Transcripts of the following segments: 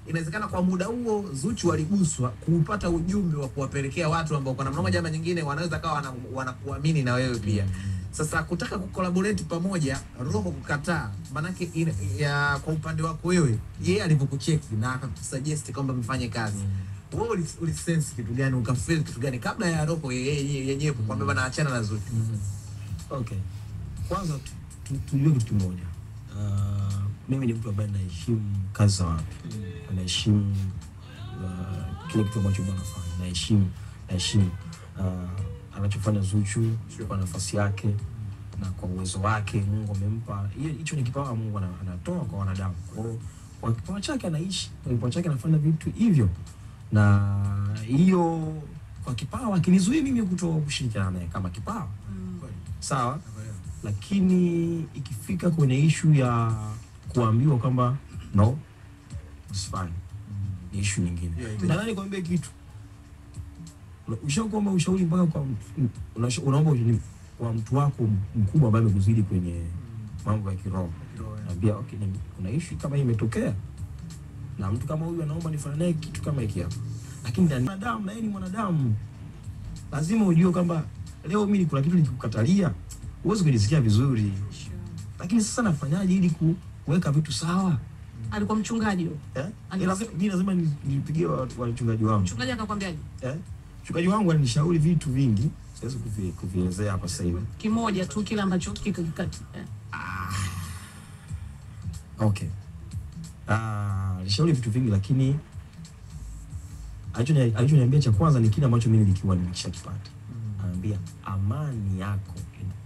inawezekana kwa muda huo Zuchu aliguswa kupata ujumbe wa kuwapelekea watu ambao kwa namna moja ama nyingine wanaweza kawa wanakuamini na wewe pia. Sasa kutaka kucollaborate pamoja, roho kukataa, manake kwa upande wako wewe, yeye alivyokucheki na akakusuggest kwamba mfanye kazi. Wewe ulisense kitu gani, ukafeel kitu gani kabla ya roho yenyewe kukwambia bana achana na Zuchu? Okay. Kwanza tujue kitu kimoja. Mimi ni mtu ambaye naheshimu kazi za watu. Naheshimu kile kitu ambacho anafanya. Naheshimu anachofanya Zuchu kwa nafasi yake na kwa uwezo wake Mungu amempa. Hicho ni kipawa Mungu anatoa kwa wanadamu. Kwa kipawa chake anaishi, kwa kipawa chake anafanya vitu hivyo. Na hiyo kwa kipawa kinizuia mimi kushirikiana naye kama kipawa. Sawa? Lakini ikifika kwenye issue ya kuambiwa kwamba no, usifanye, ni issue nyingine. Nadhani kwambie kitu. Ushakuomba ushauri mpaka kwa unaomba kwa mtu wako mkubwa ambaye amekuzidi kwenye mambo ya kiroho. Naambia okay, kuna issue kama hii imetokea na mtu kama huyu anaomba nifanye naye kitu kama hiki hapa. Lakini ndani mwanadamu na yeye ni mwanadamu. Lazima ujue kwamba leo mimi kuna kitu nikikukatalia uweze kujisikia vizuri. Lakini sasa nafanyaje ili kuweka vitu sawa? Alikuwa mchungaji huyo. Mimi lazima nipigie wachungaji wangu. Mchungaji akakwambiaje? Mchungaji wangu alinishauri vitu vingi, siwezi kuvielezea hapa sasa hivi. Kimoja tu kile ambacho kikakati. Okay. Alishauri vitu vingi lakini alichoniambia cha kwanza ni kile ambacho mimi nilikuwa nimeshakipata. Anambia amani yako,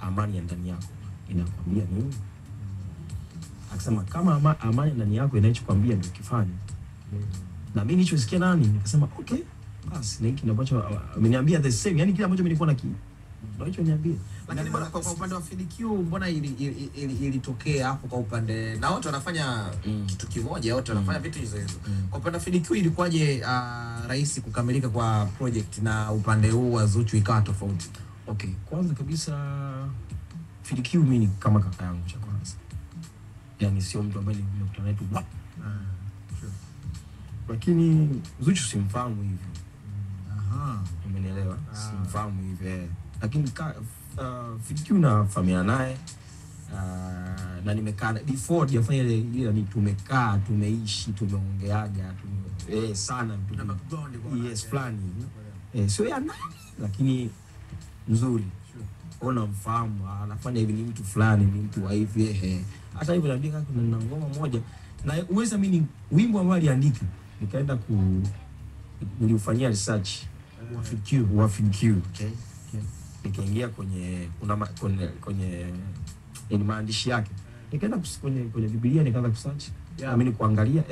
amani ya ndani yako inakwambia nini? Akasema kama amani ndani yako inachokwambia ndio kifanye. Na mimi nilichosikia nani? Nikasema okay, basi na hiki ambacho ameniambia the same, yani kile ambacho mimi nilikuwa ndio hicho niambia. Lakini kwa upande wa FDQ mbona ilitokea hapo kwa upande na wote wanafanya kitu kimoja, wote wanafanya vitu hizo. Kwa upande wa FDQ ilikuwaje rahisi kukamilika kwa project na upande huu wa Zuchu ikawa tofauti? Okay, kwanza kabisa FDQ mimi ni kama kaka yangu cha kwanza. Yani sio mtu ambaye nimekutana naye tu. Lakini Zuchu simfahamu hivyo. Umenielewa? Simfahamu hivyo. Lakini FDQ na familia naye na nimekaa before hajafanya ile ni tumekaa, tumeishi, tumeongeaga, sana na background yes fulani. Sio ya nani lakini nzuri. Ona mfahamu anafanya hivi ni mtu fulani, ni mtu wa hivi hata hivyo naandika kuna ngoma moja na uweza mimi wimbo ambao aliandika nikaenda nilifanyia research wa FDQ. Okay. Nikaingia kwenye maandishi yake. Nikaenda kwenye Biblia nikaanza kusearch. Mimi kuangalia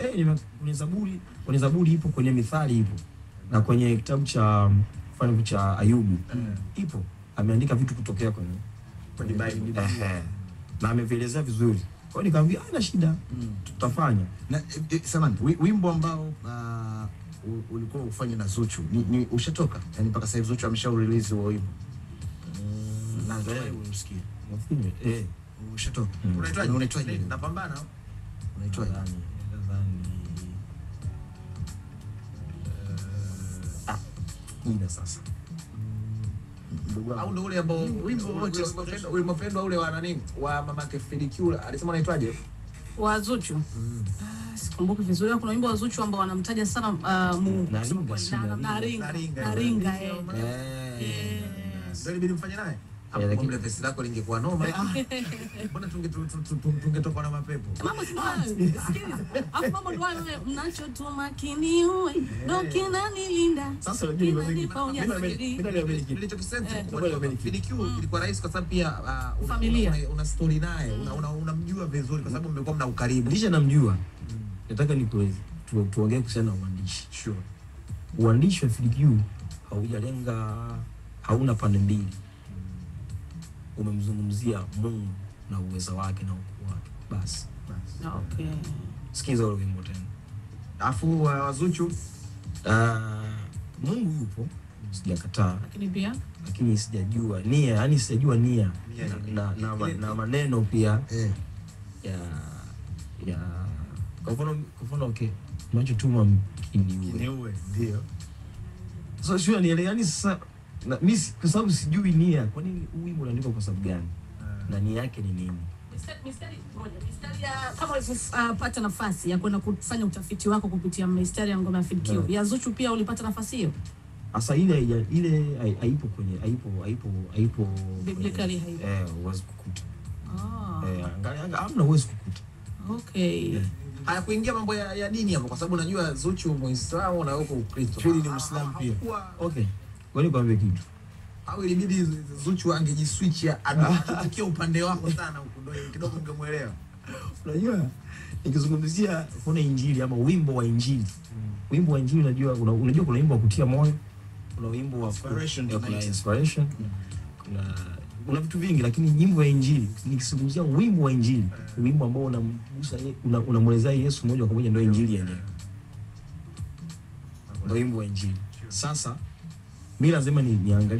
kwenye Zaburi ipo, kwenye Mithali ipo. Na kwenye kitabu cha mfano cha Ayubu ipo. Ameandika vitu kutokea kwenye Bible. Na amevielezea vizuri. Kwa hiyo nikamwambia haina shida, tutafanya. Na samani wimbo ambao ulikuwa ufanye na Zuchu ni ushatoka? Yaani mpaka sasa Zuchu amesha-release huo wimbo. Na ndio unasikia. Nafikiri ushatoka. Unaitwaje? Napambana. Unaitwaje? Nadhani ina sasa. Au ndio ule ambao wimbo wote umependwa ule wa nani? Wa mamake FDQ alisema anaitwaje? Wa Zuchu. Sikumbuki vizuri. Kuna wimbo wa Zuchu ambao wanamtaja sana Mungu. Naringa. Ndio ilibidi mfanye naye. Hapo mbele pesa lako lingekuwa noma. Mbona tungetoka na mapepo? Mama sikiliza. Hapo mama ndio wale mnachotoa makini uwe. Ndio kinanilinda. Sasa unajua nilichokisema FDQ ilikuwa rahisi kwa sababu pia una story naye, unamjua vizuri kwa sababu mmekuwa mna ukaribu. Nisha namjua. Nataka nikueleze tuongee kuhusiana na uandishi. Sure. Uandishi wa FDQ haujalenga, hauna pande mbili. Umemzungumzia Mungu na uwezo wake na ukuu wake. Basi. Okay. Sikiza ule wimbo tena. Afu Zuchu Mungu yupo, sijakataa. Lakini sijajua nia, yani sijajua nia na maneno pia ya kwa mfano okay. unachotuma kiniue. Ndio. So sio nielewa, yani sasa mimi kwa sababu sijui nia, kwa nini wimbo unaandikwa kwa sababu gani? Na nia yake ni nini? Mistari ya kama ulipata nafasi ya kwenda kufanya utafiti wako kupitia mistari ya ngoma ya Fikio. Ya Zuchu pia ulipata nafasi hiyo? Asa ile haipo kwenye haipo biblically haipo. Uwezi kukuta. Angalia hamna uwezi kukuta. Okay. Haya kuingia mambo ya dini hapo kwa sababu najua Zuchu Muislamu na wewe Ukristo. Fili ni Muislamu pia. Okay. Ngoja nikwambie kitu. Au ilibidi Zuchu angejiswitch atukie upande wako sana huko ndio kidogo ungemuelewa. Unajua nikizungumzia kuna injili ama wimbo wa injili. Wimbo wa injili unajua kuna wimbo wa kutia moyo, kuna wimbo wa inspiration, kuna vitu vingi, lakini nyimbo ya injili nikizungumzia wimbo wa injili, wimbo ambao unamgusa unamwelezea Yesu moja kwa moja, ndio injili yenyewe. Ndio wimbo wa injili. Sasa mimi lazima niangalie